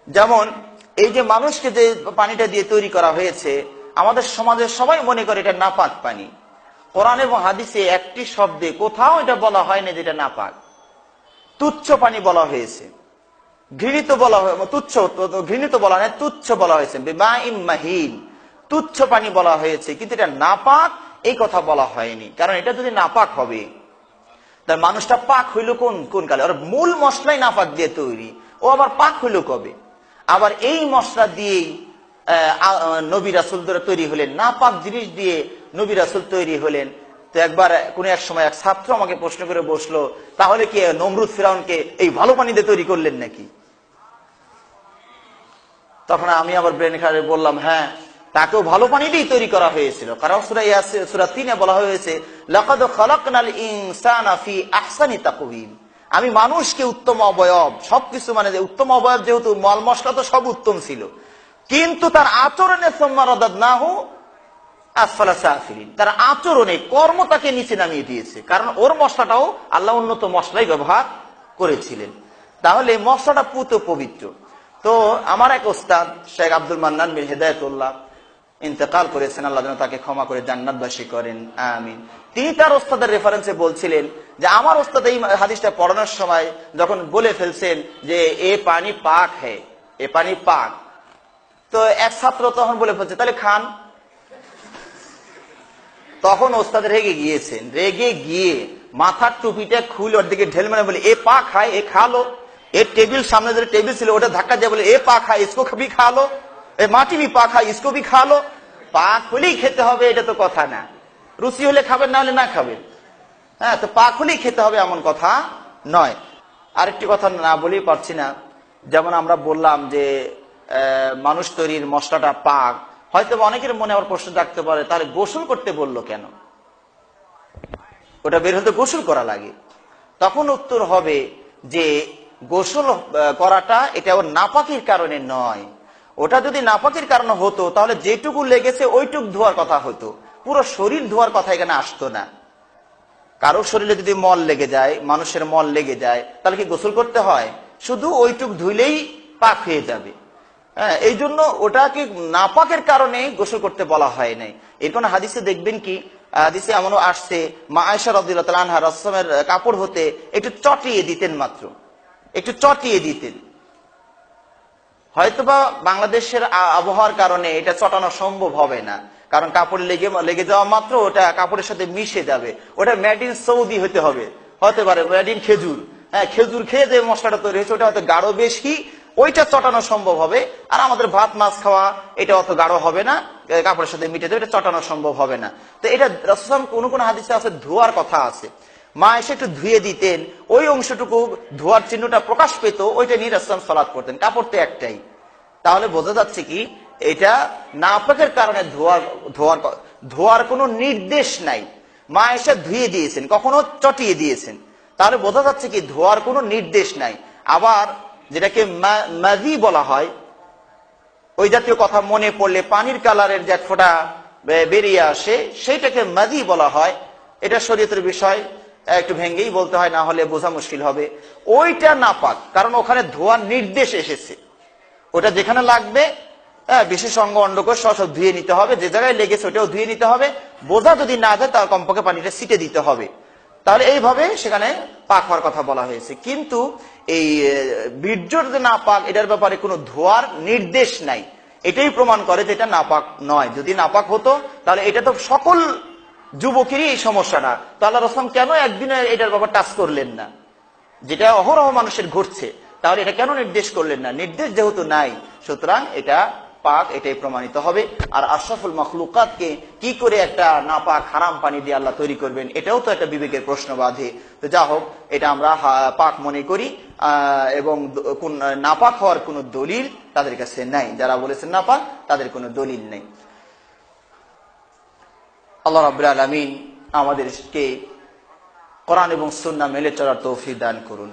যেমন এই যে মানুষকে যে পানিটা দিয়ে তৈরি করা হয়েছে, আমাদের সমাজের সবাই মনে করে এটা নাপাক পানি। কোরআন এবং হাদিসে একটি শব্দে কোথাও এটা বলা হয় না যেটা নাপাক। তুচ্ছ পানি বলা হয়েছে, ঘৃণিত বলা হয়, ঘৃণিত বলা হয়, তুচ্ছ বলা হয়েছে, বিমাইন মাহিন, তুচ্ছ পানি বলা হয়েছে, কিন্তু এটা নাপাক এই কথা বলা হয়নি। কারণ এটা যদি নাপাক হবে, তার মানুষটা পাক হইল কোন কালে? আর মূল মশলাই নাপাক দিয়ে তৈরি, ও আবার পাক হইল কবে? আবার এই মশলা দিয়েই নবী রাসূল তৈরি হলেন, নাপাক জিনিস দিয়ে নবী রাসূল তৈরি হলেন। তো একবার কোন এক সময় এক ছাত্র আমাকে প্রশ্ন করে বসলো, তাহলে কি নমরুদ ফিরাউনকে এই ভালো পানি দিয়ে তৈরি করলেন নাকি? তখন আমি আবার ব্রেন খারে বললাম, হ্যাঁ, তাকেও ভালো পানি দিয়ে তৈরি করা হয়েছিল। কারণ সূরা ৩ বলা হয়েছে, লাকাদ খালাকনাল ইনসানা ফি আহসানি তাকওয়িম, আমি মানুষকে উত্তম অবয়ব, সবকিছু মানে যে উত্তম অবয়ব, যেহেতু মাল মশলা তো সব উত্তম ছিল, কিন্তু তার আচরণে সুম্মা রাদাদনাহু আসফালা সাফিলিন, তার আচরণে কর্ম তাকে নিচে নামিয়ে দিয়েছে। কারণ ওর মশলাটাও আল্লাহ উন্নত মশলাই ব্যবহার করেছিলেন। তাহলে মশলাটা পুত পবিত্র। তো আমার এক ওস্তাদ শেখ আব্দুল মান্নান বিন হিদায়াতুল্লাহ ইন্তেকাল করেছেন, আল্লাহ যেন তাকে ক্ষমা করে জান্নাতবাসী করেন, আমিন। তিনি তার ওস্তাদের রেফারেন্সে বলছিলেন যে আমার ওস্তাদ এই হাদিসটা পড়ানোর সময় যখন বলে ফেলছেন যে এ পানি পাক হ্যায়, এ পানি পাক, তো এক ছাত্র তখন বলে ফেলছে তাহলে খান। তখন ওস্তাদ রেগে গিয়েছেন, রেগে গিয়ে মাথার টুপিটা খুলে ওর দিকে ঢেল মানে বলে এ পা খায়, এ খালো। এর টেবিল সামনে যে টেবিল ছিল ওটা ধাক্কা দিয়ে বলে এ পা খায়, ইসকো কভি খালো, এ মাটি ভি পা খায়, ইসকো ভি খালো। পাক হলেই খেতে হবে এটা তো কথা না, রুচি হলে খাবেন, না হলে না খাবেন। হ্যাঁ, তো পাক হলেই খেতে হবে এমন কথা নয়। আরেকটি কথা না বলেই পারছি না, যেমন আমরা বললাম যে মানুষ তৈরির মশলাটা পাক, হয়তো অনেকের মনে আবার প্রশ্ন থাকতে পারে, তাহলে গোসল করতে বললো কেন? ওটা বের হতে গোসল করা লাগে। তখন উত্তর হবে যে গোসল করাটা এটা ওর নাপাকির কারণে নয়। ওটা যদি নাপাকির কারণে হতো তাহলে যেটুকু লেগেছে ওইটুক ধোয়ার কথা হতো, পুরো শরীর ধোয়ার কথা এখানে আসতো না। কারো শরীরে যদি মল লেগে যায়, মানুষের মল লেগে যায়, তাহলে কি গোসল করতে হয়? শুধু ওইটুক ধুইলেই পাক হয়ে যাবে। হ্যাঁ, এই জন্য ওটাকে নাপাকের কারণে গোসল করতে বলা হয় নাই। এর কোন হাদিসে দেখবেন কি, হাদিসে এমনও আসছে, মা আয়েশা রাদিয়াল্লাহু তাআলা আনহা রাসূলের কাপড় হতে একটু চটিয়ে দিতেন, মাত্র একটু চটিয়ে দিতেন। হয়তোবা বাংলাদেশের আবহাওয়ার কারণে এটা চটানো সম্ভব হবে না, কারণ কাপড় লেগে যাওয়া মাত্র ওটা কাপড়ের সাথে মিশে যাবে। ওটা মেড ইন সৌদি হতে হবে, হতে পারে মেড ইন খেজুর। হ্যাঁ, খেজুর খেয়ে যে মশলাটা তৈরি হয়েছে ওটা হয়তো গাঢ় বেশি, ওইটা চটানো সম্ভব হবে। আর আমাদের ভাত মাছ খাওয়া এটা অত গাঢ় হবে না, কাপড়ের সাথে মিটে যাবে, এটা চটানো সম্ভব হবে না। তো এটা রাসূল কোন কোন হাদিসে আছে ধোয়ার কথা আছে, মা এসে একটু ধুয়ে দিতেন, ওই অংশটুকু ধোয়ার চিহ্নটা প্রকাশ পেত, ওইটা নিয়ে রাসূল সালাত করতেন। কাপড় তো একটাই। তাহলে বোঝা যাচ্ছে কি এটা নাপাকের কারণে ধোয়ার কোনো নির্দেশ নাই। মা এসে ধুয়ে দিয়েছেন, কখনো চটিয়ে দিয়েছেন, তাহলে বোঝা যাচ্ছে কি ধোয়ার কোনো নির্দেশ নাই। আবার যেটাকে মাজি বলা হয়, ওই জাতীয় কথা মনে পড়লে পানির কালারের যে ফোঁটা বেরিয়ে আসে সেইটাকে মাজি বলা হয়। এটা শরীয়তের বিষয়, একটু ভেঙ্গেই বলতে হয়, না হলে বোঝা মুশকিল হবে। ওইটা নাপাক, কারণ ওখানে ধোয়ার নির্দেশ এসেছে। ওটা যেখানে লাগবে, বিশেষ অঙ্গ অন্ডকোষ সব ধুয়ে নিতে হবে, যে জায়গায় লেগেছে ওটাও ধুয়ে নিতে হবে। বোঝা যদি না যায় তার কমপক্ষে পানিটা ছিটে দিতে হবে। তাহলে এইভাবে সেখানে পাক হওয়ার কথা বলা হয়েছে। কিন্তু এই বীর্যর যে নাপাক, এটার ব্যাপারে কোনো ধোয়ার নির্দেশ নাই। এটাই প্রমাণ করে যে এটা নাপাক নয়। যদি নাপাক হতো তাহলে এটা তো সকল যুবকেরই এই সমস্যাটা, তো আল্লাহ রাসূল কেন একদিনে এটার ব্যাপার টাচ করলেন না? যেটা অহরহ মানুষের ঘটছে, তাহলে এটা কেন নির্দেশ করলেন না? নির্দেশ যেহেতু নাই, সুতরাং এটা পাক, এটাই প্রমাণিত হবে। আর আশরাফুল মাখলুকাতকে কি করে একটা নাপাক হারাম পানি দিয়ে আল্লাহ তৈরি করবেন, এটাও তো একটা বিবেকের প্রশ্ন বাঁধে। তো যা হোক, এটা আমরা পাক মনে করি, এবং কোন নাপাক হওয়ার কোনো দলিল তাদের কাছে নাই। যারা বলেছেন নাপাক, তাদের কোনো দলিল নেই। আল্লাহ রাব্বুল আলামিন আমাদেরকে কোরআন এবং সুন্নাহ মেনে চলার তৌফিক দান করুন।